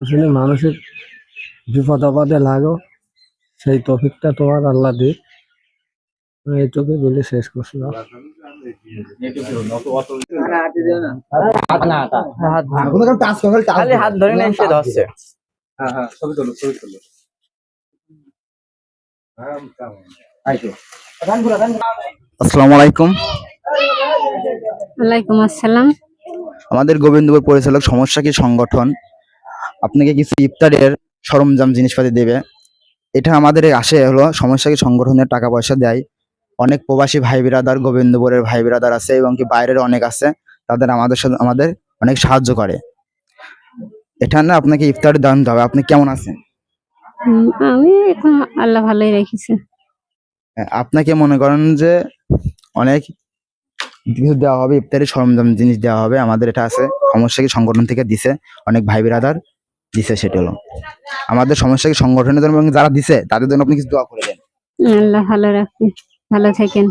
আসলে মানুষের বিপদ আপদে লাগো, সেই তৌফিকটা তোমার আল্লাহ দিক। আমি এইটুকুই বলে শেষ করছিলাম। খালি হাত ধরে নিয়ে এসে ধরছে। আসসালামু আলাইকুম। ওয়ালাইকুম আসসালাম। আমাদের গোবিন্দপুর পরিচালক সমস্যা কি সংগঠন আপনাকে কিছু ইফতারের সরঞ্জাম জিনিসপাতি দেবে। এটা আমাদের আসে হলো সমস্যা কি সংগঠনের টাকা পয়সা দেয়। অনেক প্রবাসী ভাই বিরাদার গোবিন্দপুরের ভাই বিরাদার আছে এবং কি বাইরের অনেক আছে, তাদের আমাদের সাথে আমাদের অনেক সাহায্য করে। এটা না আপনাকে ইফতার দান দেবে। আপনি কেমন আছেন? আমি এখন আল্লাহ ভালোই রেখেছে। আপনাকে মনে করেন যে অনেক কিছু দেওয়া হবে, ইফতারি সরঞ্জাম জিনিস দেওয়া হবে। আমাদের এটা আছে সমস্যা কি সংগঠন থেকে দিছে, অনেক ভাই বিরাদার দিছে। সেটা হলো আমাদের সমস্যা কি সংগঠনের জন্য, এবং যারা দিছে তাদের জন্য আপনি কিছু দোয়া করে দেন। আল্লাহ ভালো রাখবে, ভালো থাকেন।